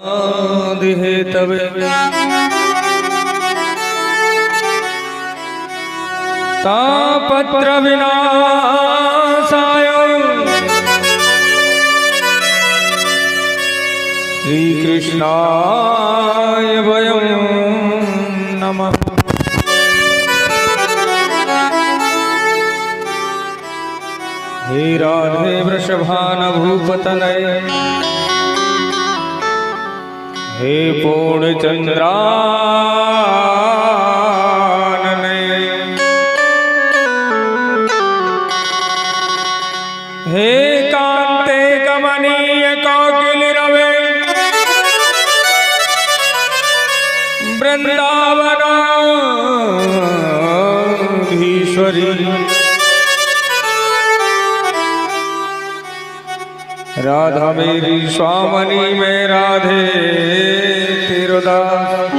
हे तवे तापत्र विनाशाय श्री कृष्णाय वयं नमः। हे राधे वृषभानभूपतनय हे पूर्णचंद्रानने हे कांते कमनीय कोकिलरवे वृंदावनाधीश्वरी राधा मेरी स्वामनी में राधे तिरुदास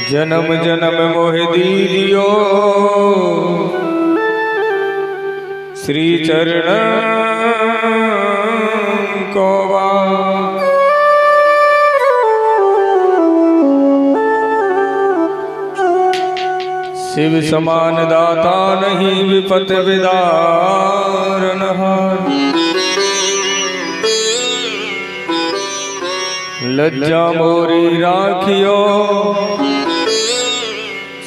जन्म जन्म मोहि दीदियो श्री चरण को शिव समान दाता नहीं विपत विदारनहार लज्जा मोरी राखियो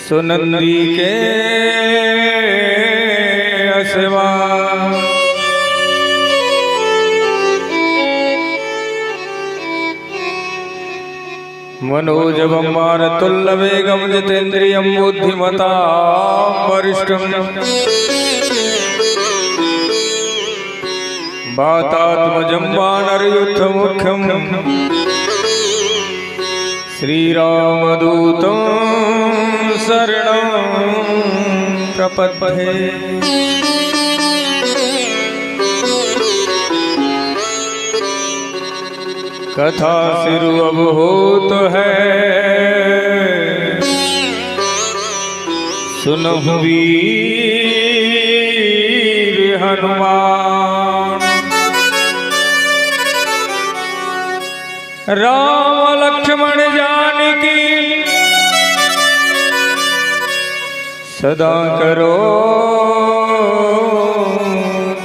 सुनंदी के असवा मनोजवं मारुतुल्यवेगं जितेन्द्रियं बुद्धिमतां वरिष्ठं वातात्मजं वानरयूथमुख्यं श्रीरामदूतं शरणं प्रपद्ये। कथा सिरु अब होत है सुनहु वीर हनुमान। राम लक्ष्मण जानकी सदा करो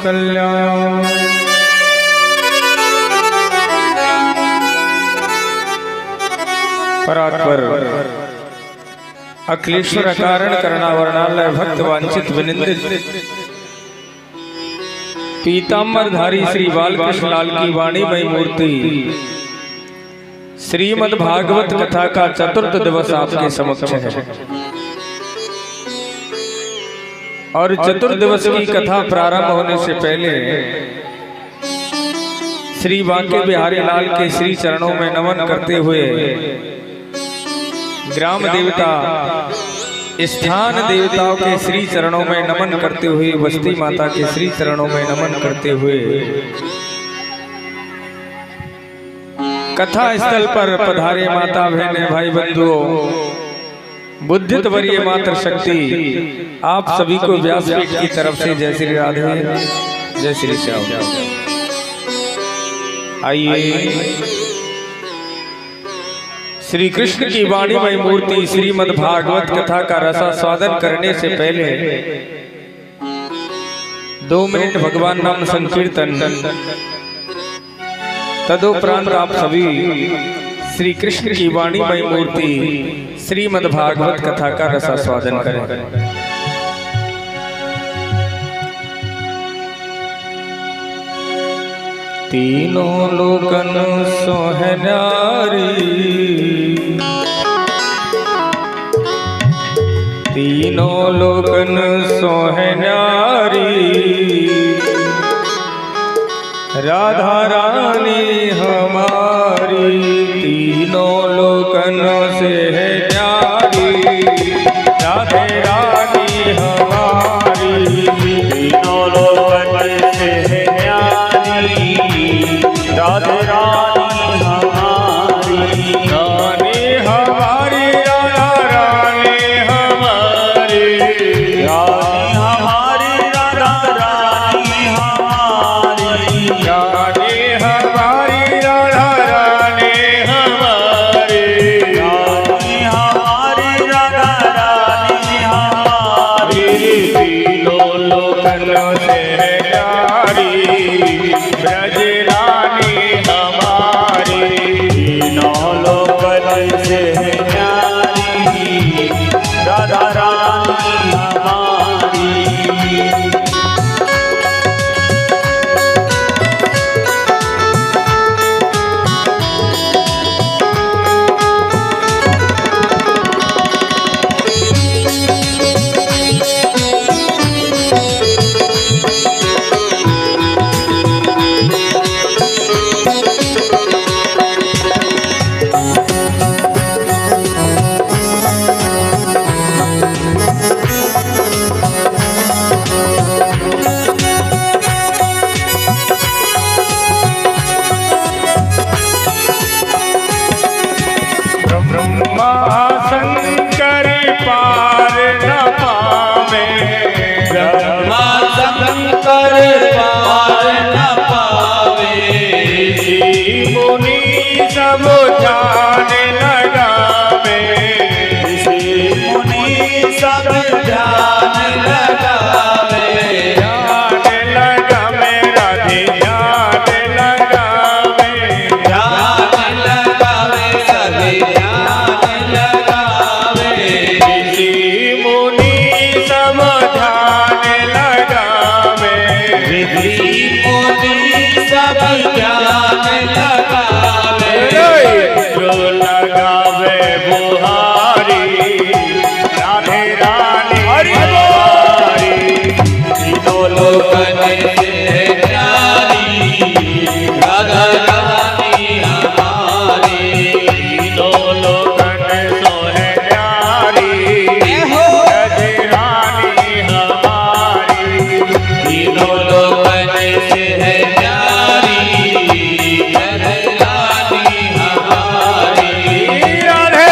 कल्याण। परात्पर अखिलेश्वर कारण करणावर्णालय भक्त वांछित विनिंदित पीतांबरधारी श्री बालकृष्ण लाल की वाणीमय मूर्ति श्रीमद् भागवत कथा का चतुर्थ दिवस आपके समक्ष है और चतुर्थ दिवस की कथा प्रारंभ होने से पहले श्री बांके बिहारी लाल के श्री चरणों में नमन करते हुए ग्राम देवता स्थान देवताओं के श्री चरणों में नमन करते हुए बस्ती माता के श्री चरणों में नमन करते हुए कथा स्थल पर पधारे माता बहने भाई बंधुओं बुद्धित वरीय मात्र शक्ति आप सभी को व्यासपीठ की तरफ से जय श्री राधे जय श्री श्याम। आइए श्री कृष्ण की वाणीमय मूर्ति श्रीमद् भागवत कथा का रसास्वादन करने से पहले 2 मिनट भगवान नाम संकीर्तन तदुपरांत आप सभी श्री कृष्ण की वाणीमय मूर्ति श्रीमद् भागवत कथा का रसास्वादन करें। तीनों लोकन सोहनारी तीनों लोकन सोहनारी राधा रानी हमारी तीनों लोकन से है प्यारी राधे रानी हमारी तीनों लोकन से है प्यारी राधे रानी हमारी रानी हमारी राधा रानी हमारी रानी हमारी राधा रानी हमारी रानी हमारी जो लगावे बुहारी राधे रानी हमारी तीनों लोकन से प्यारी राधा रानी हमारी तीनों लोकन सो है प्यारी राधे रानी हमारी तीनों लोकन से है प्यारी राधे रानी हमारी राधे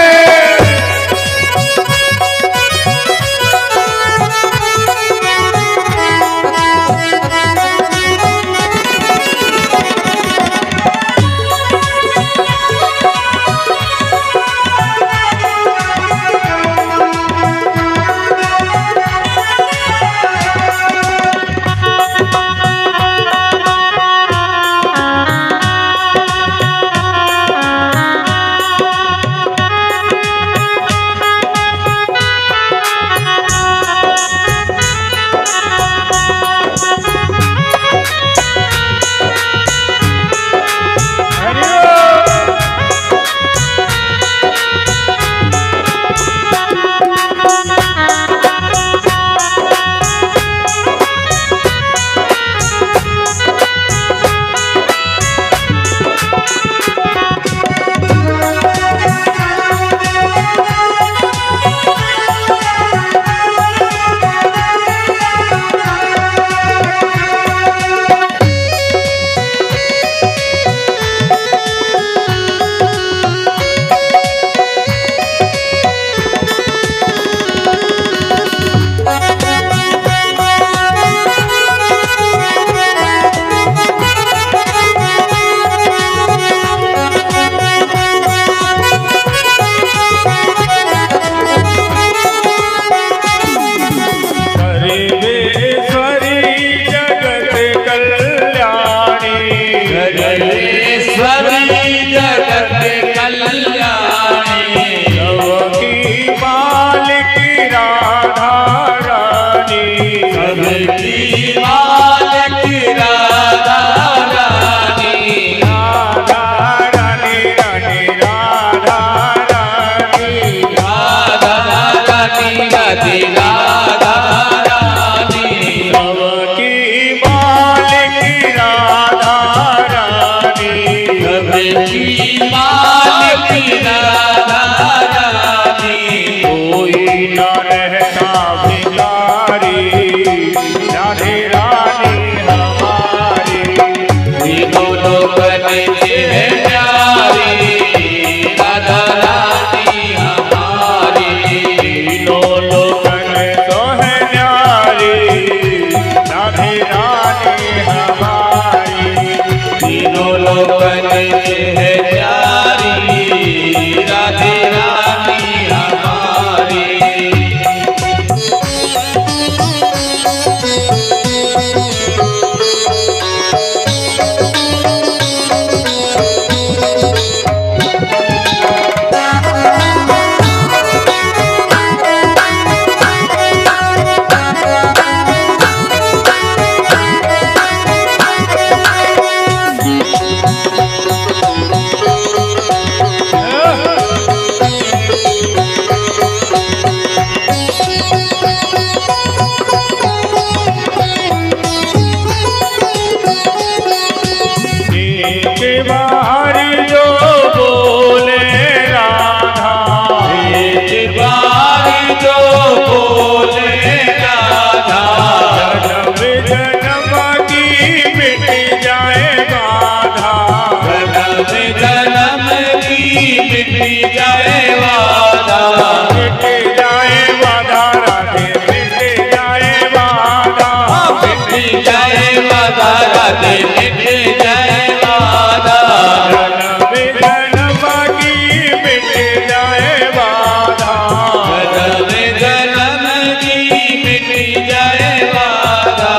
जन्म की मिट जाए वादा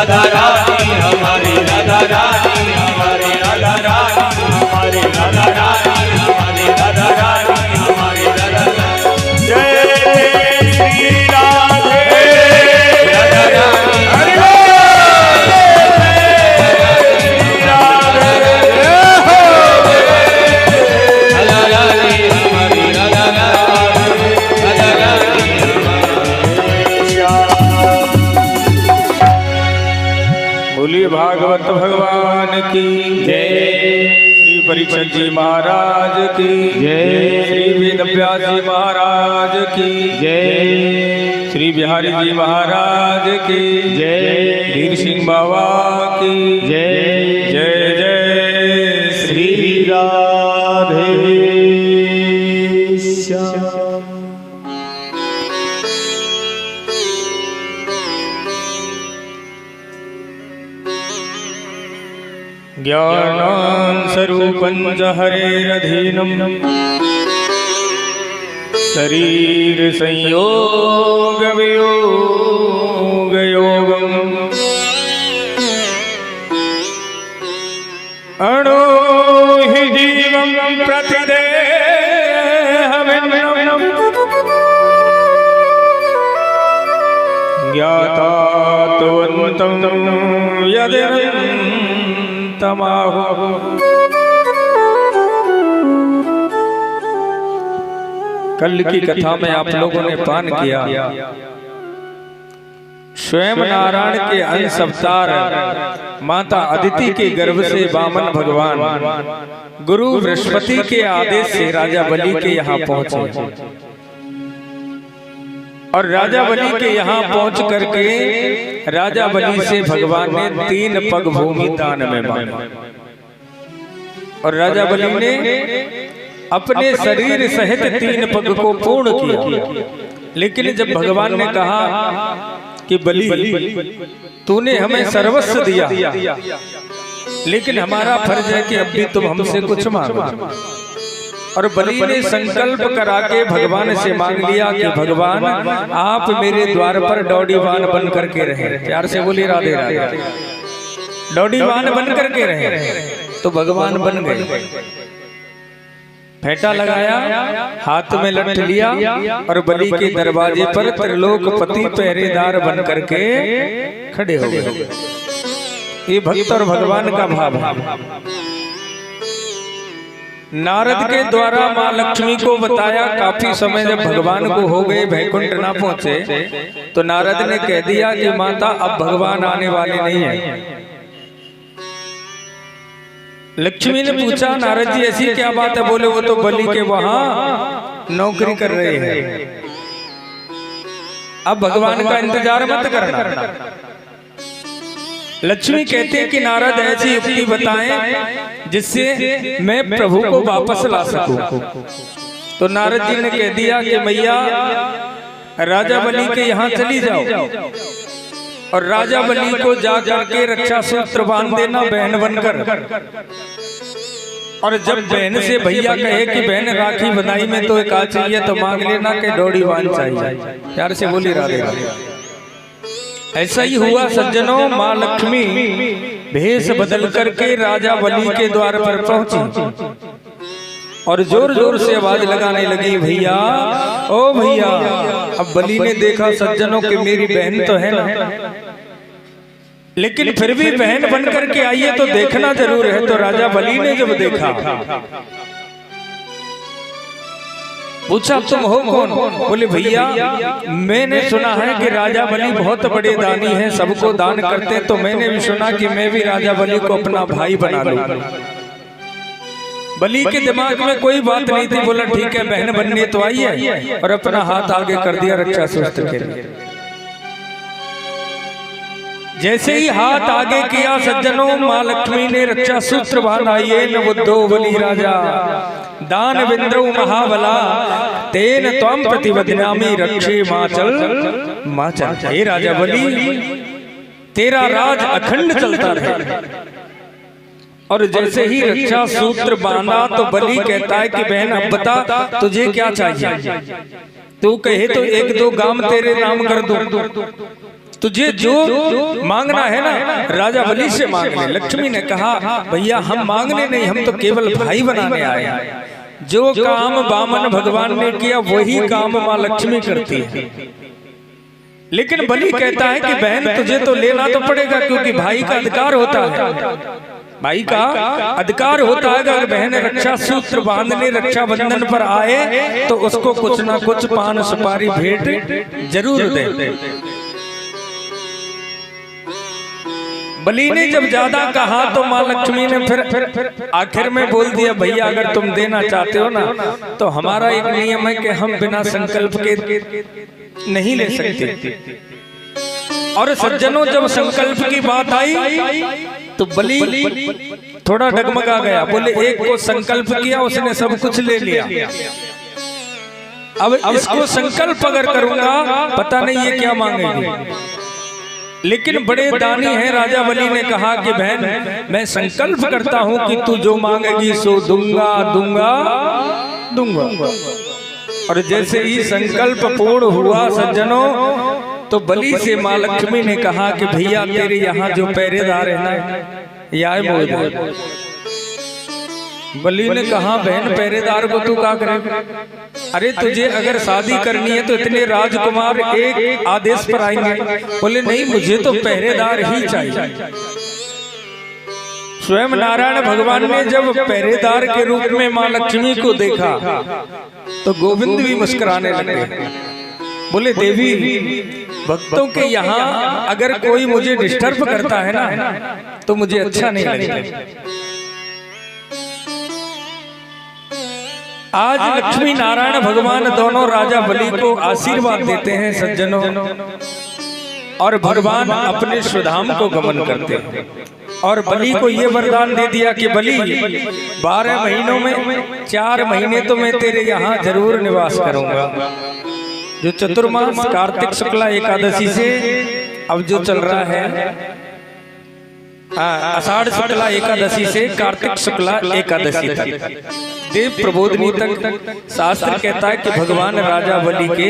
राधा रानी हमारी राधा रानी हमारी राधा रानी हमारी राधा रानी हमारी राधा रानी हमारी राधा रानी। जय श्री राधे राधा रानी हरि भागवत भगवान की जय। श्री परीक्षित जी महाराज की जय। श्री वेदव्यास जी महाराज की जय। श्री बिहारी जी महाराज की जय। वीर सिंह बाबा की जय। जय जय श्री राधे श्याम। ज्ञानांशरूपं च हरेरधीनं शरीर संयोग वियोग योगम् अणो हि जीवं प्रतिदेहभिन्नं ज्ञाता त्वन्तं यदिदं तमाहु। कल की कथा में आप लोगों ने पान किया स्वयं नारायण के अंश अवतार माता अदिति के गर्भ से वामन भगवान गुरु बृहस्पति के आदेश से राजा बलि के यहाँ पहुंचे और राजा बलि के यहाँ पहुंच करके राजा बलि से भगवान ने 3 पग भूमि दान में मांगा और राजा बलि ने अपने शरीर सहित 3 पग को पूर्ण किया। लेकिन जब भगवान ने कहा कि बलि तूने हमें सर्वस्व दिया, लेकिन हमारा फर्ज है कि अब भी तुम हमसे कुछ मांगो। और बलि ने संकल्प करा के भगवान से मांग लिया कि भगवान आप मेरे द्वार पर डौडीवान बन करके रहे। प्यार से बोली राधे राधे। डौडीवान बन करके रहे तो भगवान बन गए। फेंटा लगाया, हाथ में लठ लिया और बलि के दरवाजे पर त्रिलोकपति पहरेदार बन करके खड़े हो गए। ये भक्त और भगवान का भाव है। नारद के द्वारा माँ लक्ष्मी को बताया। काफी समय जब भगवान को हो गए, वैकुंठ ना पहुंचे, तो नारद ने कह दिया कि माता अब भगवान आने वाले नहीं है। लक्ष्मी ने पूछा नारद जी ऐसी क्या बात है? बोले वो तो बलि के वहां नौकरी कर रहे हैं, अब भगवान का इंतजार मत करना। लक्ष्मी कहते हैं कि नारद ऐसी युक्ति बताएं जिससे मैं प्रभु को वापस ला सकूं। तो नारद जी ने कह दिया कि मैया राजा बलि के यहाँ चली जाओ और राजा बलि को जा करके रक्षा सूत्र बांध देना बहन बनकर। और जब बहन से भैया कहे कि बहन राखी बंधाई में तो एक आ चाहिए तो मांग लेना कि डौडीवान चाहिए। प्यार से बोली राधे राधे। ऐसा ही हुआ सज्जनों। माँ लक्ष्मी भेष बदल करके राजा बलि के द्वार पर पहुंची और जोर जोर से आवाज लगाने लगी, भैया ओ भैया। अब बलि ने देखा सज्जनों कि मेरी बहन तो है ना, लेकिन फिर भी बहन बन करके आई है तो देखना जरूर है। तो राजा बलि ने जब देखा, पूछा तुम हो कौन? बोले भैया मैंने सुना है कि राजा बलि बहुत बड़े दानी हैं, सबको दान करते, तो मैंने भी सुना कि मैं भी राजा बलि को अपना भाई बना लूं। बलि के दिमाग में कोई बात नहीं थी। बोला ठीक है बहन बनने तो आई है, और अपना हाथ आगे कर दिया रक्षा सूत्र के लिए। जैसे ही हाथ आगे किया सज्जनों, माँ लक्ष्मी ने रक्षा सूत्र बांधा। ये न बुद्धो बलि राजा दान विंद्रौ महाबला तेन त्वं प्रतिवदनामि रक्षे माचल माचल। हे राजा बलि तेरा राज अखंड चलता रहे। और जैसे ही रक्षा सूत्र बांधा तो बलि कहता है कि बहन अब बता तुझे क्या चाहिए? तू कहे तो 1-2 गांव तेरे नाम कर दूं। तुझे जो मांगना है ना राजा बलि से मांग ले। लक्ष्मी ने कहा भैया हम मांगने नहीं, हम तो केवल भाई बनाने आए हैं। जो काम वामन भगवान ने किया वही काम माँ लक्ष्मी करती है। लेकिन बलि कहता है कि बहन तुझे तो लेना तो पड़ेगा, क्योंकि भाई का अधिकार होता है, भाई का अधिकार होता है। अगर बहन रक्षा सूत्र बांधने रक्षाबंधन पर आए तो उसको कुछ ना कुछ पान सुपारी भेंट जरूर दे। बलि ने जब ज्यादा कहा तो माँ लक्ष्मी ने फिर आखिर में बोल दिया भैया अगर तुम देना चाहते हो ना तो हमारा एक नियम है कि हम बिना संकल्प के नहीं ले सकते। और सज्जनों जब संकल्प की बात आई तो बलि थोड़ा डगमगा गया, बोले एक को संकल्प किया उसने सब कुछ ले लिया, अब इसको संकल्प अगर करूंगा पता नहीं ये क्या मांगेगी। लेकिन बड़े दानी हैं राजा बलि ने कहा कि बहन मैं संकल्प करता हूं कि तू जो मांगेगी सो दूंगा दूंगा दूंगा। और जैसे ही संकल्प पूर्ण हुआ सज्जनों तो बलि से माँ लक्ष्मी ने कहा कि भैया तेरे यहाँ जो पहरेदार है ना या मौजूद। बलि ने कहा बहन पहरेदार को तू क्या करेगा? अरे तुझे अगर शादी करनी है तो इतने राजकुमार एक आदेश पर आएंगे। बोले नहीं मुझे तो पहरेदार ही चाहिए। स्वयं नारायण भगवान ने जब पहरेदार के रूप में माँ लक्ष्मी को देखा तो गोविंद भी मुस्कुराने लगे। बोले देवी भक्तों के यहाँ अगर कोई मुझे डिस्टर्ब करता है ना तो मुझे अच्छा नहीं लगता। आज लक्ष्मी नारायण भगवान दोनों राजा बलि को आशीर्वाद देते हैं सज्जनों, और भगवान अपने स्वधाम को गमन करते हैं। और बलि को ये वरदान दे दिया कि बलि 12 महीनों में 4 महीने तो मैं तेरे यहाँ जरूर निवास करूंगा। जो चतुर्मास कार्तिक शुक्ला एकादशी से अब जो चल रहा है आषाढ़ शुक्ला एकादशी से कार्तिक शुक्ला एकादशी तक देव प्रबोधनी तक शास्त्र कहता है कि भगवान राजा बलि के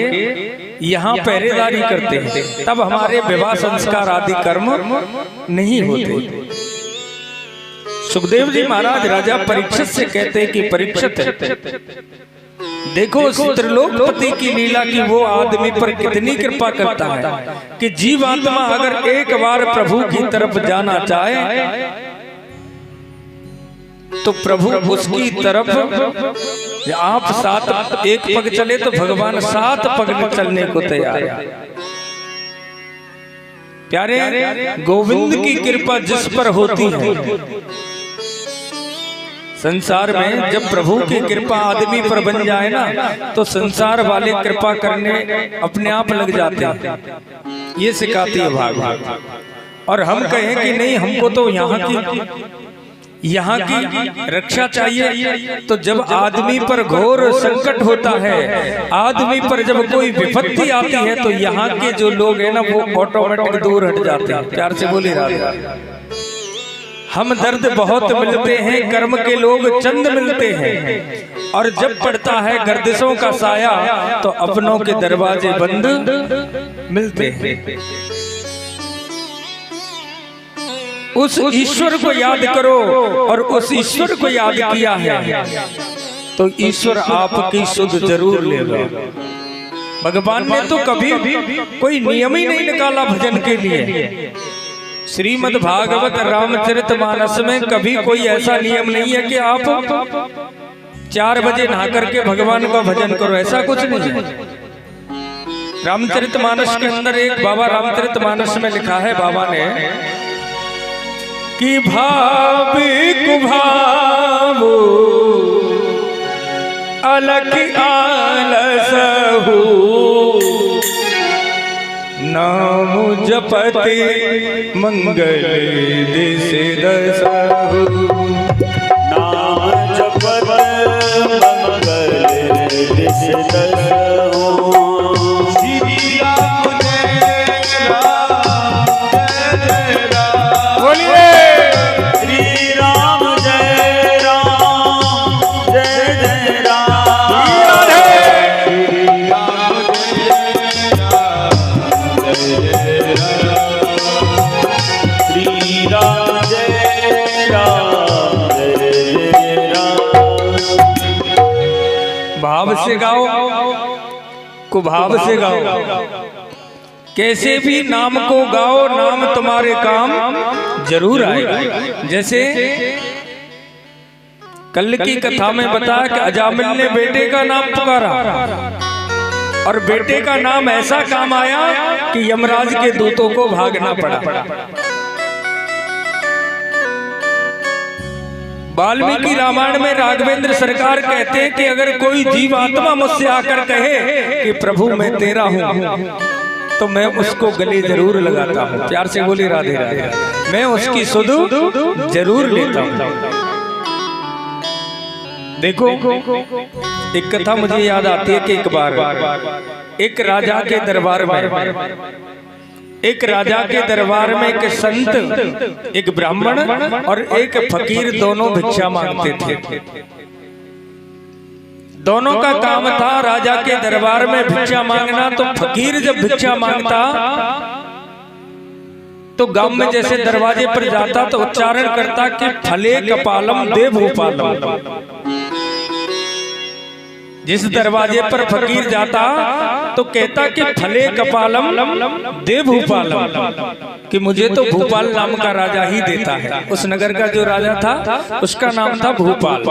यहाँ पहरेदारी करते हैं, तब हमारे विवाह संस्कार आदि कर्म नहीं होते। सुखदेव जी महाराज राजा परीक्षित से कहते हैं कि परीक्षित देखो त्रिलोकपति की लीला की वो आदमी पर कितनी कृपा करता है कि जीवात्मा अगर एक बार प्रभु की तरफ जाना चाहे तो प्रभु उसकी तरफ आप 7 एक पग चले तो भगवान 7 पग चलने को तैयार है। प्यारे गोविंद की कृपा जिस पर होती है संसार में, जब प्रभु की कृपा आदमी पर बन जाए ना तो संसार वाले कृपा करने अपने आप लग जाते हैं। ये सिखाती है भागवत। और हम कहें कि नहीं हमको तो यहाँ की रक्षा चाहिए, तो जब आदमी पर घोर संकट होता है, आदमी पर जब कोई विपत्ति आती है तो यहाँ के जो लोग हैं ना वो ऑटोमेटिक दूर हट जाते हैं। प्यार से बोले राधा। हम दर्द बहुत मिलते हैं, कर्म के लोग चंद मिलते हैं, और जब पड़ता है गर्दिशों का साया तो अपनों के दरवाजे बंद मिलते हैं। उस ईश्वर को याद करो, और उस ईश्वर को याद किया है तो ईश्वर आपकी सुध जरूर लेगा। भगवान ने तो कभी कोई नियम ही नहीं निकाला भजन के लिए। श्रीमद् भागवत रामचरितमानस में कभी कोई ऐसा नियम नहीं है कि आप 4 बजे नहा करके भगवान का भजन करो, ऐसा कुछ नहीं है। रामचरितमानस के अंदर एक बाबा रामचरितमानस में लिखा है बाबा ने कि भावी कुभावो अलख आलस हो, नाम जपते मंगल दिस दसहु। नाम जपत मंगल दिस दसहु। श्री राम जय राम जय राम। बोलिए श्री राम जय राम जय जय राम। श्री राम जय राम जय जय राम। से गाओ, कुभाव से गाओ, कैसे भी नाम को गाओ, नाम तुम्हारे काम जरूर आएगा। जैसे कल की कथा में बताया कि अजामिल ने बेटे का नाम पुकारा और बेटे का नाम ऐसा काम आया कि यमराज के दूतों को भागना पड़ा। वाल्मीकि रामायण में राघवेंद्र सरकार कहते हैं कि अगर कोई जीवात्मा मुझसे आकर कहे कि प्रभु मैं तेरा हूं, तो मैं उसको गले जरूर लगाता हूं। प्यार से बोली राधे राधे। मैं उसकी सुध जरूर लेता हूं। देखो, एक कथा मुझे याद आती है कि एक बार एक राजा के दरबार में एक संत, एक ब्राह्मण और एक फकीर दोनों भिक्षा मांगते थे। दोनों का काम था राजा के दरबार में भिक्षा मांगना। तो फकीर जब भिक्षा मांगता तो गांव में जैसे दरवाजे पर जाता तो उच्चारण करता कि फले कपालम दे भूपालम। जिस दरवाजे पर फकीर जाता तो कहता कि फले कपालम दे भूपालम, कि मुझे तो भूपाल नाम का राजा ही देता है। उस नगर का जो राजा था उसका नाम था भूपाल।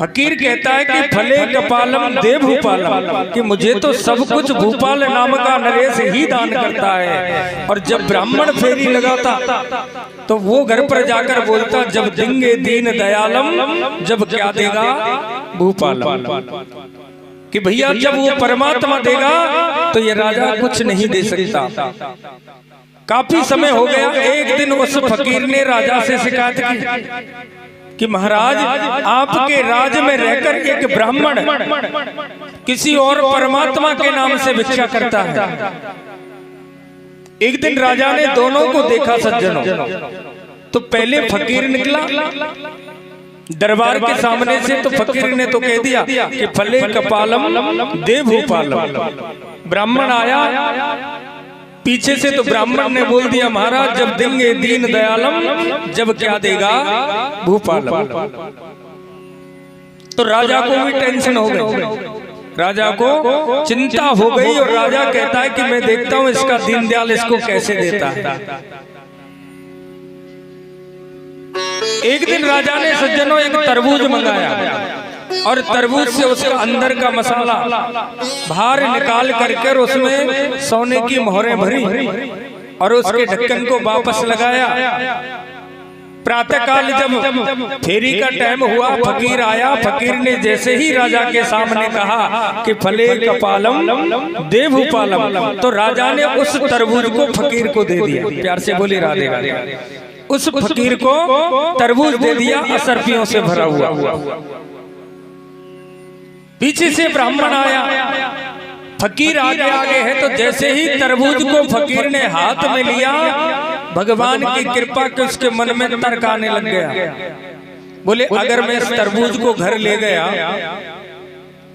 फकीर कहता है कि फले कपालम दे भूपालम, कि मुझे तो सब कुछ भूपाल नाम का नरेश ही दान करता है। और जब ब्राह्मण फेरी लगाता तो वो घर पर जाकर बोलता, जब देंगे दीन दयालम, जब क्या देगा भूपालम, कि भैया जब वो परमात्मा देगा तो ये राजा कुछ नहीं दे सकता। काफी समय हो गया। एक दिन उस फकीर ने राजा से शिकायत की कि महाराज, आपके राज में रहकर एक ब्राह्मण किसी और परमात्मा के नाम से भिक्षा करता है। एक दिन राजा ने दोनों को देखा सज्जनों, तो पहले फकीर निकला दरबार के सामने से, तो फकीर ने तो कह दिया कि फले कपालम दे भूपालम। ब्राह्मण आया पीछे से, तो ब्राह्मण ने बोल दिया, महाराज जब देंगे दीन दयालम, जब क्या देगा भूपालम। तो राजा को भी टेंशन हो गई, राजा को चिंता हो गई। और राजा कहता है कि मैं देखता हूं इसका दीनदयाल इसको कैसे देता है। एक दिन राजा ने सज्जनों एक तरबूज मंगाया और तरबूज से उसका अंदर का मसाला बाहर निकाल करके उसमें सोने की मोहरें भरी और उसके ढक्कन को वापस लगाया। प्रातः काल जब फेरी का टाइम हुआ, फकीर आया। फकीर ने जैसे ही राजा के सामने कहा कि फले कपालम दे भूपालम, तो राजा ने उस तरबूज को फकीर को दे दिया। प्यार से बोली राधे राधे। उस फकीर को तरबूज दे दिया, असरफियों से भरा हुआ। पीछे से ब्राह्मण आया, फकीर आगे आगे है, तो जैसे ही तरबूज को फकीर ने हाथ में लिया, भगवान की कृपा के उसके मन में तर्क आने लग गया। बोले अगर मैं इस तरबूज को घर ले गया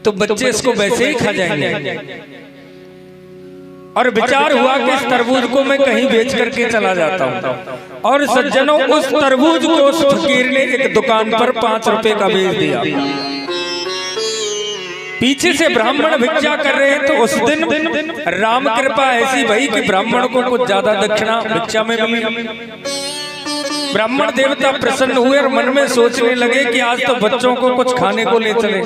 तो बच्चे इसको वैसे ही खा जाएंगे। और विचार हुआ कि इस तरबूज को मैं कहीं बेच करके चला जाता हूँ। और सज्जनों, उस तरबूज को उस फकीर ने एक दुकान पर 5 रुपए का बेच दिया। पीछे से ब्राह्मण भिक्षा कर रहे हैं, तो उस दिन राम कृपा ऐसी भई कि ब्राह्मण को कुछ ज्यादा दक्षिणा भिक्षा में मिली। ब्राह्मण देवता प्रसन्न हुए और मन में सोचने लगे कि आज तो बच्चों को कुछ खाने को ले चले।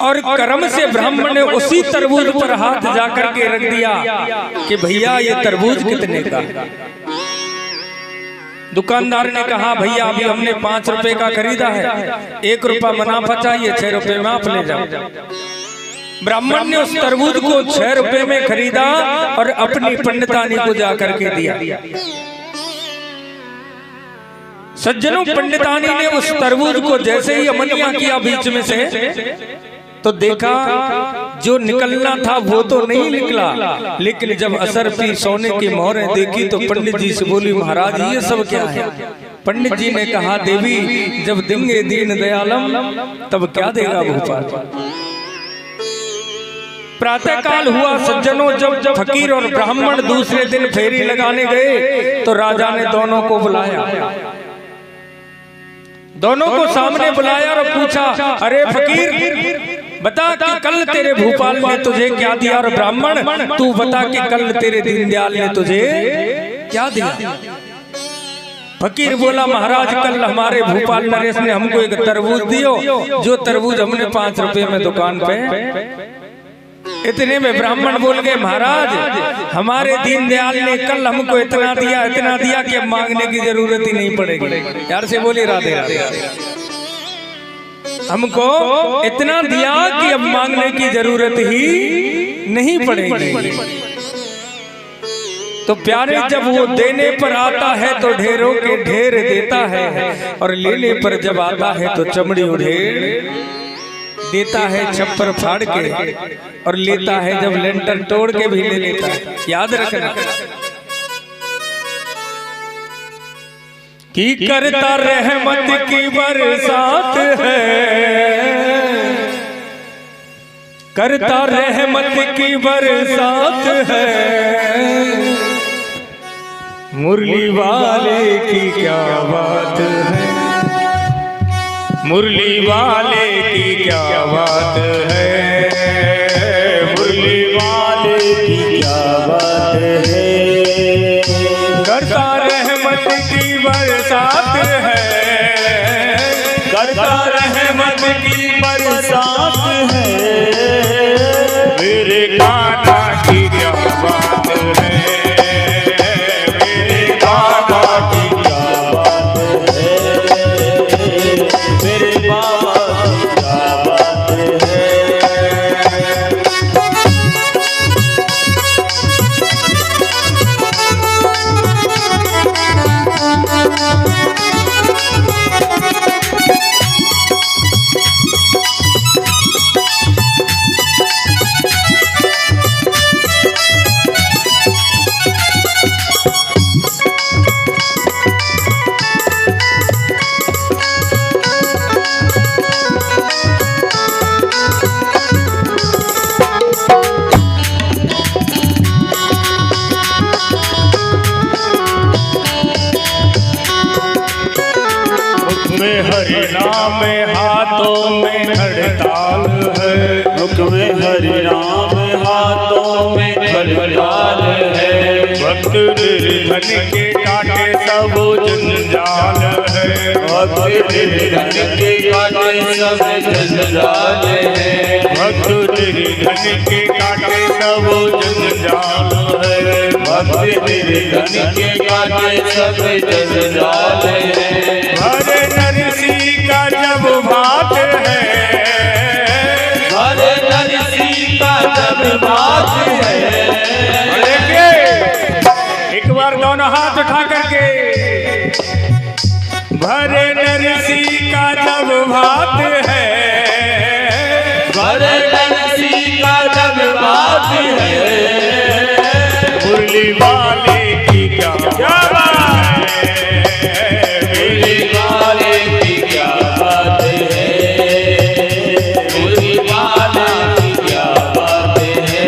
और कर्म से ब्राह्मण ने उसी तरबूज पर हाथ जाकर के रख दिया कि भैया ये तरबूज कितने का। दुकानदार ने कहा भैया अभी हमने 5 रुपए का खरीदा है, 1 रुपया मुनाफा चाहिए, 6 रुपए में आप ले जाओ। ब्राह्मण ने उस तरबूज को 6 रुपए में खरीदा और अपनी पंडितानी को जाकर के दिया। सज्जनों, पंडितानी ने उस तरबूज को जैसे ही अमनिया किया बीच में से, तो देखा जो निकलना था वो तो नहीं निकला, लेकिन जब असरफी सोने की मोहरें देखी तो पंडित जी से बोली महाराज ये सब क्या है। पंडित जी ने कहा देवी जब देंगे दीन दयालम तब क्या देगा भूपाल। प्रातः काल हुआ सज्जनों, जब फकीर और ब्राह्मण दूसरे दिन फेरी लगाने गए तो राजा ने दोनों को बुलाया। दोनों को सामने बुलाया और पूछा, अरे फकीर बता कि कल तेरे भूपाल ने तुझे क्या दिया, और ब्राह्मण तू बता कि कल तेरे दीनदयाल ने तुझे क्या दिया। फकीर बोला, महाराज कल हमारे भूपाल नरेश ने हमको एक तरबूज दियो, जो तरबूज हमने 5 रुपए में दुकान पे। इतने में ब्राह्मण बोल गए, महाराज हमारे दीनदयाल ने कल हमको इतना दिया कि अब मांगने की जरूरत ही नहीं पड़ेगी। यार से बोली राधे राधे। हमको इतना दिया कि अब मांगने की जरूरत ही नहीं पड़ेगी। तो प्यारे जब वो देने पर आता है तो ढेरों के ढेर देता है, और लेने पर जब आता है तो चमड़ी उधेड़ देता है, छप्पर फाड़ के, और लेता है जब लेंटर तोड़ के भी ले लेता है। याद रखना कि करता रहमत की बरसात है, करता रहमत की बरसात है, मुरली वाले की क्या बात है, मुरली वाले की क्या बात है, मुरली वाले की क्या बात है। करता रहमत की बरसात है, करता रहमत की बरसात है, मेरे कान्हा की क्या बात है, मेरे कान्हा की क्या बात है, मेरे बाबा की क्या बात है। हरि नाम हाथों में हड़ताल है, मुख में हरि नाम हाथों में हड़ताल है, भक्त निर्धन के काटे सब जंजाल है, भक्त निर्धन के काटे सब जंजाल है, भक्त निर्धन के काटे सब जंजाल है, भक्त निर्धन के काटे सब जंजाल है। हरे नरसी का जब भात है, हरे नरसी का जब भात है, एक बार दोनों हाथ उठा करके, भरे नरसी का जब भात है, भरे नरसी का जब भात है, मुरली वाले की क्या बात है, मुरली वाले की क्या बात है, मुरली वाले की क्या बात है।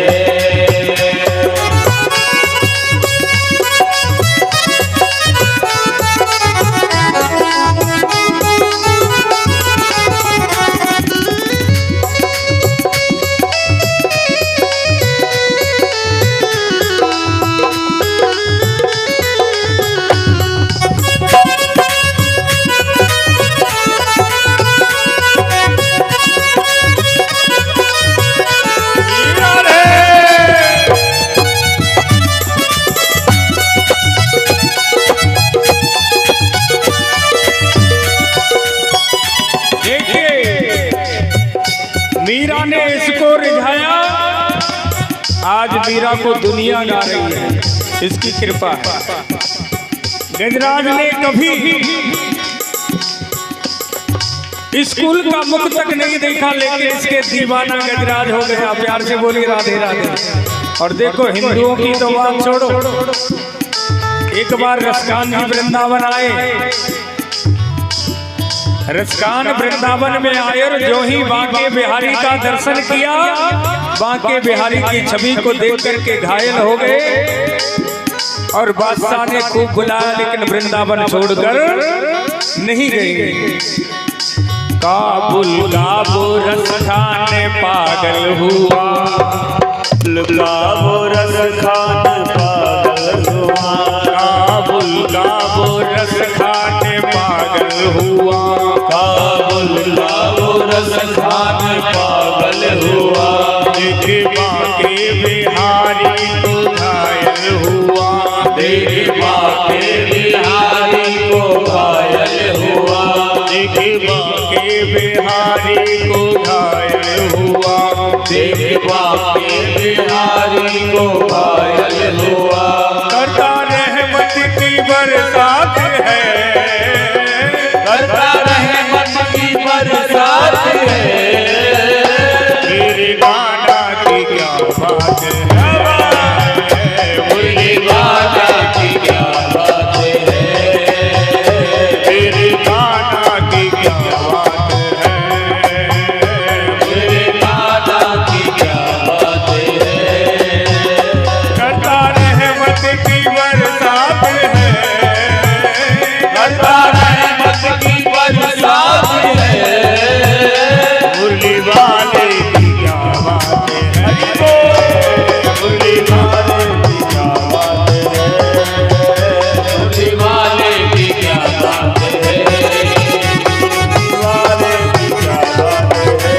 मीरा ने इसको रिझाया, आज मीरा को दुनिया गा रही है, इसकी कृपा है। गजराज ने कभी स्कूल का मुख तक नहीं देखा, लेकिन इसके दीवाना गजराज हो गया। प्यार से बोली राधे राधे। और देखो हिंदुओं की तो बात छोड़ो, एक बार रसकान जी वृंदावन आए, रसकान वृंदावन में आए और जो ही बांके बिहारी का दर्शन किया, बांके बिहारी की छवि को देख करके घायल हो गए। और बादशाह ने खूब बुलाया लेकिन वृंदावन छोड़कर नहीं गई। काबुल गाबो रस खाने पागल हुआ, गाबो रस खाने पागल हुआ, काबुल गाबो रस खाने पागल हुआ, काबुल गाबो रस खाने पागल हुआ। देख बाके बिहारी को घायल हुआ, देख बाके बिहारी को घायल हुआ, देख बाके बिहारी को घायल हुआ, देख बाके बिहारी को घायल हुआ। करता रहमत की बरसात है, करता रहमत की बरसात है। मेरे गाना की क्या बात है, मेरे गाना की क्या बात है, मेरे गाना की क्या बात है, मेरे गाना की क्या बात है। करता रहमत की बरसात है, करता रहमत की बरसात है। मुरली वाले की क्या बात है, मुरली वाले की क्या बात है, मुरली वाले की क्या बात है, वाले की क्या बात है,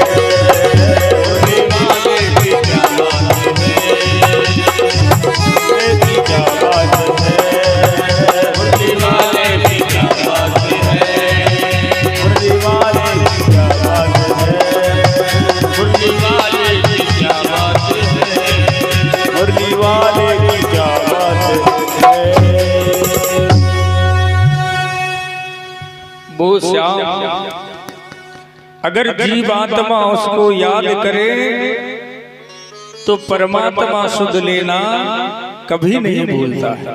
मुरली वाले की क्या बात है, की क्या बात है, मुरली वाले की क्या बात है, मुरली वाले की क्या बात है, मुरली वाले की क्या बात है। मुरली वाले की क्या बात है। वो श्याम अगर जीव आत्मा उसको याद करे तो परमात्मा सुध लेना कभी नहीं भूलता है।